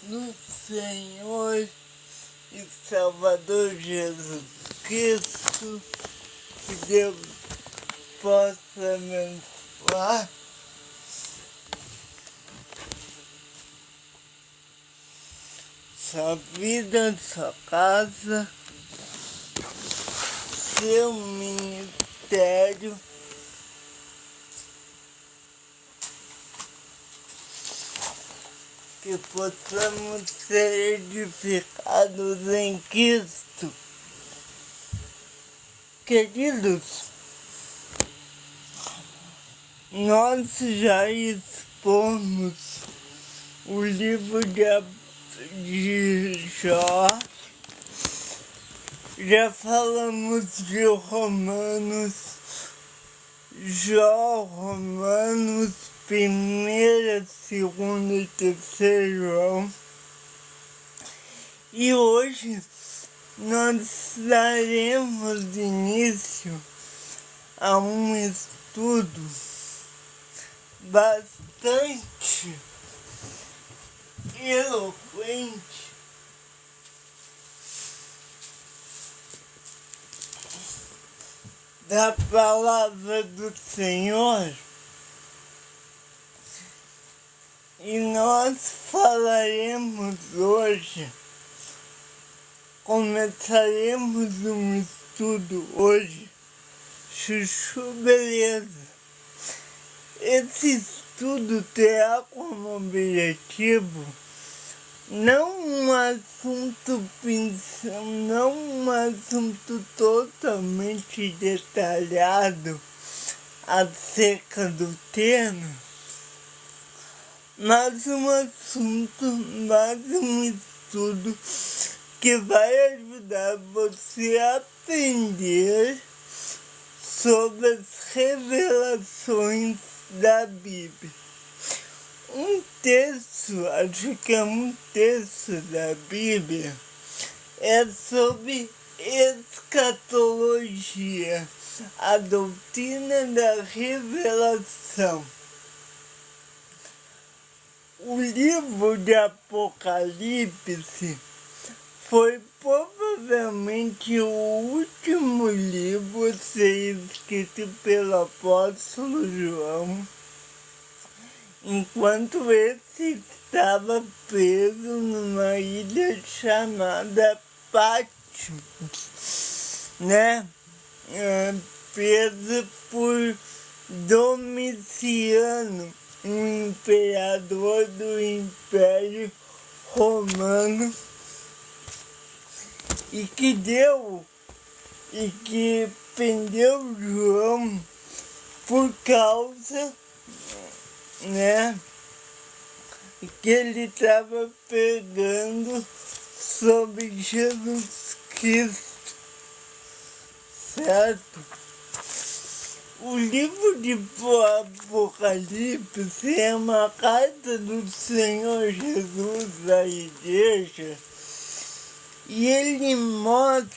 no Senhor e Salvador Jesus Cristo, que Deus possa abençoar sua vida, sua casa, seu ministério, que possamos ser edificados em Cristo. Queridos, nós já expomos o livro de Jó, já falamos de Romanos, Jó, Romanos, 1ª, 2ª e 3ª João. E hoje nós daremos início a um estudo bastante eloquente da palavra do Senhor, e nós falaremos hoje, começaremos um estudo hoje, Chuchu Beleza. Esse estudo terá como objetivo não um assunto totalmente detalhado acerca do tema, mas um estudo que vai ajudar você a aprender sobre as revelações da Bíblia. Acho que é um texto da Bíblia, é sobre escatologia, a doutrina da revelação. O livro de Apocalipse foi provavelmente o último livro a ser escrito pelo apóstolo João, enquanto esse estava preso numa ilha chamada Patmos, preso por Domiciano, um imperador do Império Romano, e que prendeu João por causa, que ele estava pregando sobre Jesus Cristo, certo? O livro de Apocalipse é uma carta do Senhor Jesus à igreja, e ele mostra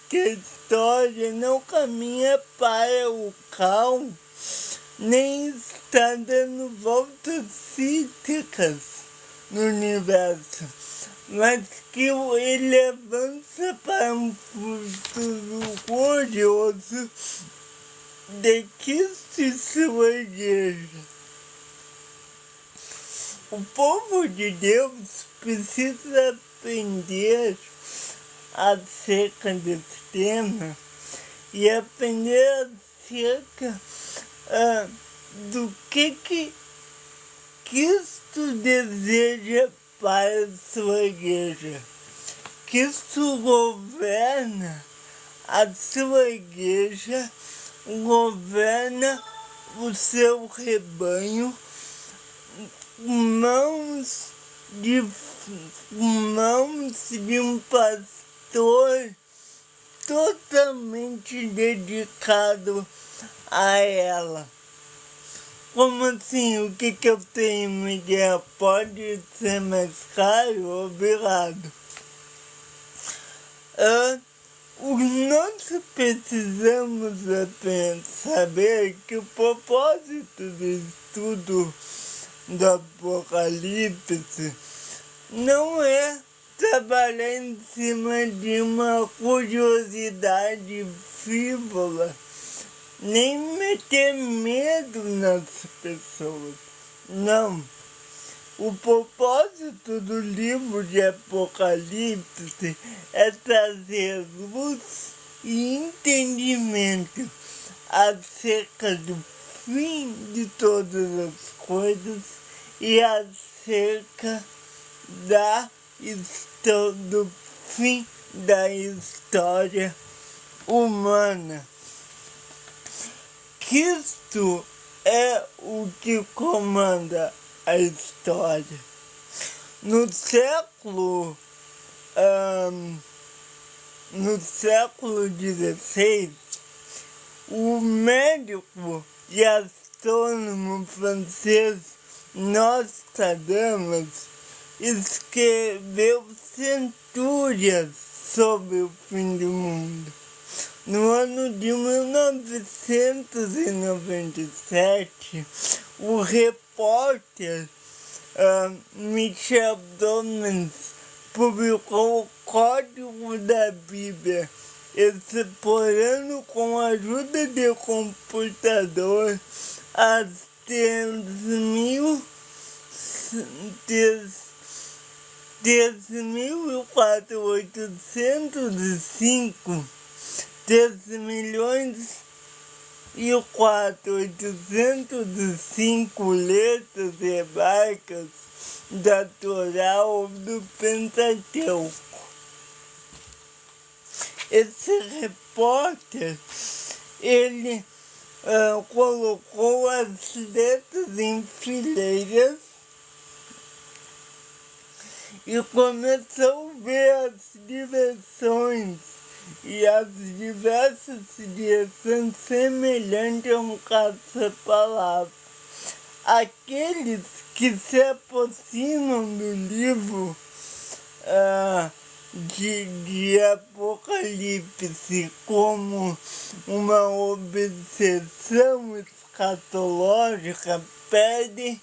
que a história não caminha para o caos, nem está dando voltas cíclicas no universo, mas que ele avança para um futuro glorioso de Cristo e sua igreja. O povo de Deus precisa aprender acerca desse tema e aprender acerca do que Cristo deseja para a sua igreja. Cristo governa a sua igreja, governa o seu rebanho, mãos de um pastor totalmente dedicado a ela. Como assim? O que eu tenho, Miguel? Pode ser mais caro? Obrigado. Nós precisamos saber que o propósito do estudo do Apocalipse não é trabalhar em cima de uma curiosidade frívola, nem meter medo nas pessoas. Não. O propósito do livro de Apocalipse é trazer luz e entendimento acerca do fim de todas as coisas e acerca do fim da história humana. Cristo é o que comanda a história. No século XVI, o médico e astrônomo francês Nostradamus escreveu centúrias sobre o fim do mundo. No ano de 1997, o repórter Michel Domens publicou o Código da Bíblia, explorando com a ajuda de computador as 13.805 letras hebraicas da Torá ou do Pentateuco. Esse repórter, ele colocou as letras em fileiras e começou a ver as direções e as diversas direções semelhantes a um caça-palavra. Aqueles que se aproximam do livro de Apocalipse como uma obsessão escatológica perdem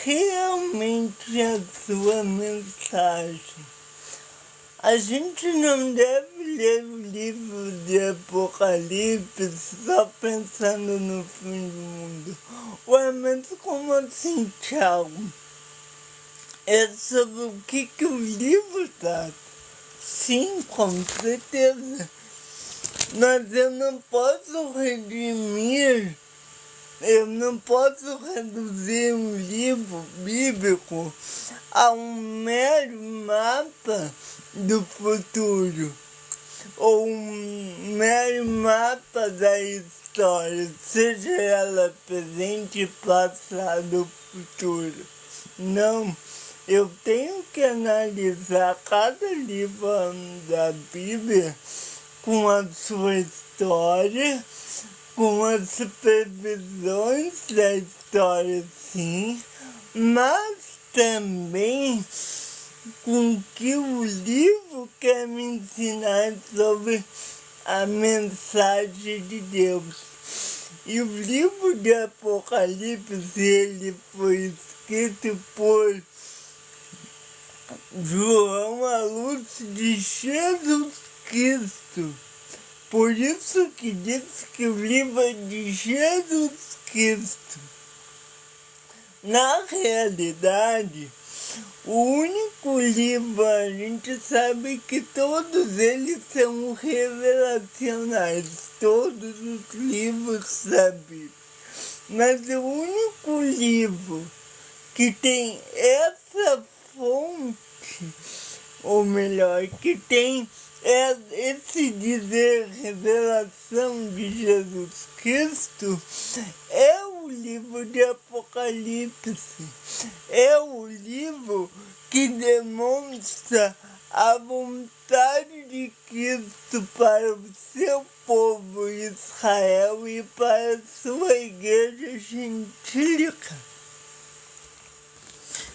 realmente a sua mensagem. A gente não deve ler o livro de Apocalipse só pensando no fim do mundo. Ué, mas como assim, Thiago? É sobre o que o livro trata? Sim, com certeza. Mas eu não posso reduzir um livro bíblico a um mero mapa do futuro, ou um mero mapa da história, seja ela presente, passado ou futuro. Não, eu tenho que analisar cada livro da Bíblia com a sua história, com as previsões da história, sim, mas também com o que o livro quer me ensinar sobre a mensagem de Deus. E o livro de Apocalipse, ele foi escrito por João à luz de Jesus Cristo. Por isso que diz que o livro é de Jesus Cristo. Na realidade, o único livro, a gente sabe que todos eles são revelacionais, todos os livros da Bíblia. Mas o único livro que tem essa fonte, ou melhor, que tem esse dizer revelação de Jesus Cristo, é o livro de Apocalipse. É o livro que demonstra a vontade de Cristo para o seu povo Israel e para a sua igreja gentílica.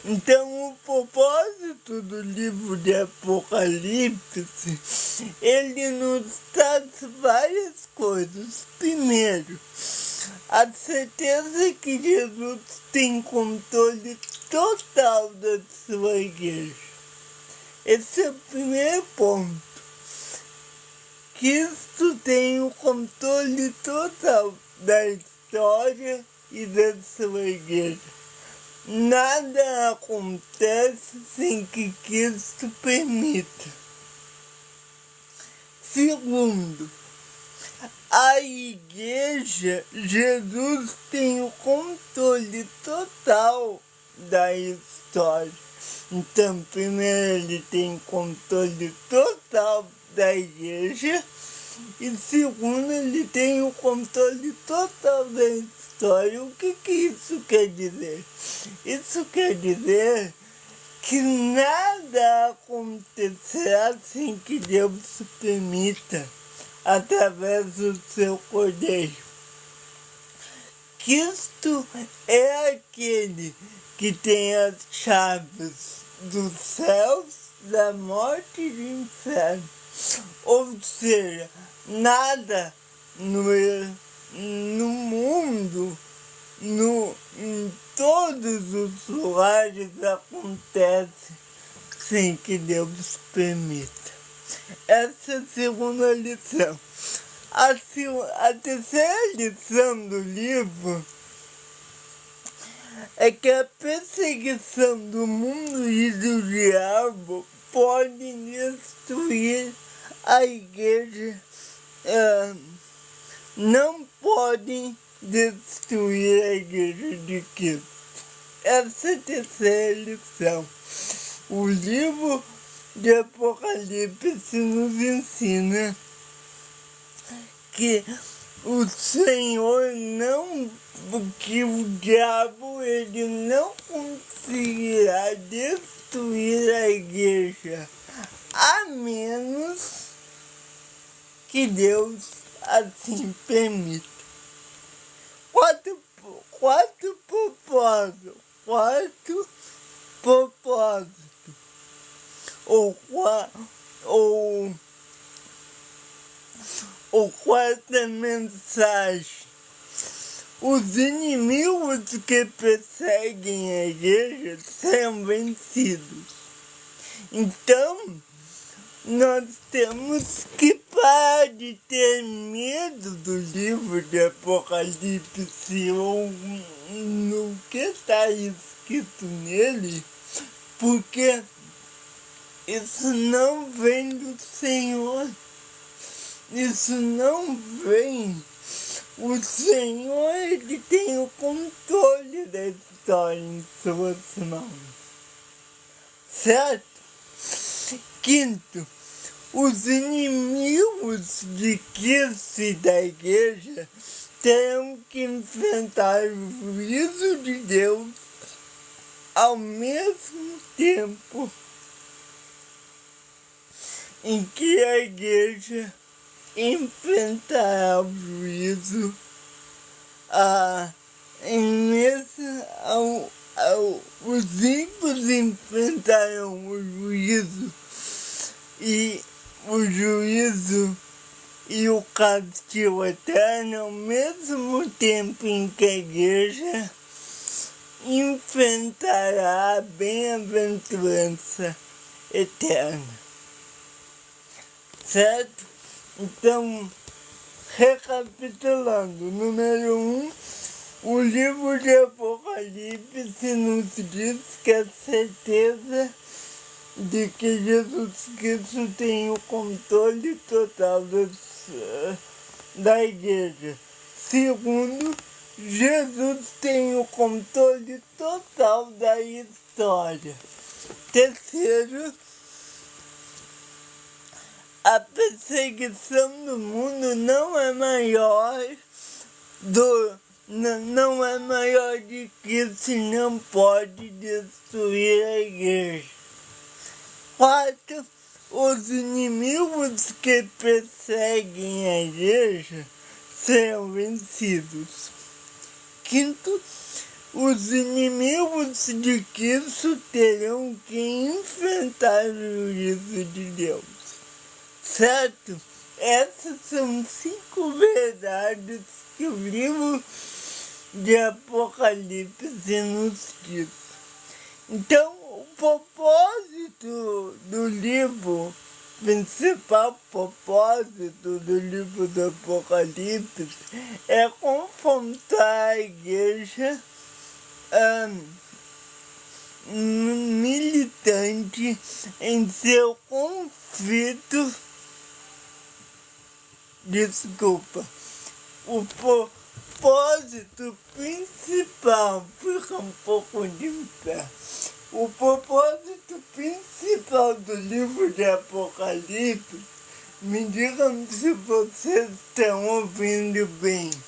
Então, o propósito do livro de Apocalipse, ele nos traz várias coisas. Primeiro, a certeza que Jesus tem controle total da sua igreja. Esse é o primeiro ponto. Cristo tem o controle total da história e da sua igreja. Nada acontece sem que Cristo permita. Segundo, a igreja, Jesus tem o controle total da história. Então, primeiro, ele tem controle total da igreja. E segundo, ele tem o controle total da história. O que isso quer dizer? Isso quer dizer que nada acontecerá sem que Deus permita, através do seu Cordeiro. Cristo é aquele que tem as chaves dos céus, da morte e do inferno. Ou seja, nada no mundo, em todos os lugares acontece sem que Deus permita. Essa é a segunda lição. A terceira lição do livro é que a perseguição do mundo e do diabo pode destruir a igreja, não podem destruir a igreja de Cristo. Essa é a terceira lição. O livro de Apocalipse nos ensina que o Senhor não, que o diabo ele não conseguirá destruir a igreja, a menos que Deus assim permita. Quarto propósito, ou quarta mensagem: os inimigos que perseguem a igreja serão vencidos. Então, nós temos que parar de ter medo do livro de Apocalipse ou no que está escrito nele, porque isso não vem do Senhor. Isso não vem. O Senhor, ele tem o controle da história em suas mãos. Certo? Quinto, os inimigos de Cristo e da igreja terão que enfrentar o juízo de Deus ao mesmo tempo em que a igreja enfrentará o juízo, os ímpios enfrentarão o juízo e o castigo eterno ao mesmo tempo em que a igreja enfrentará a bem-aventurança eterna. Certo? Então, recapitulando, número 1, o livro de Apocalipse nos diz que a certeza de que Jesus Cristo tem o controle total da igreja. Segundo, Jesus tem o controle total da história. Terceiro, a perseguição do mundo não é maior de Cristo e não pode destruir a igreja. Quarto, os inimigos que perseguem a igreja serão vencidos. Quinto, os inimigos de Cristo terão que enfrentar o juízo de Deus. Certo? Essas são 5 verdades que o livro de Apocalipse nos diz. Então, o propósito do do livro, principal propósito do livro do Apocalipse é confrontar a igreja militante em seu conflito. Desculpa. O propósito principal, fica um pouco de pé. O propósito principal do livro de Apocalipse, me digam se vocês estão ouvindo bem.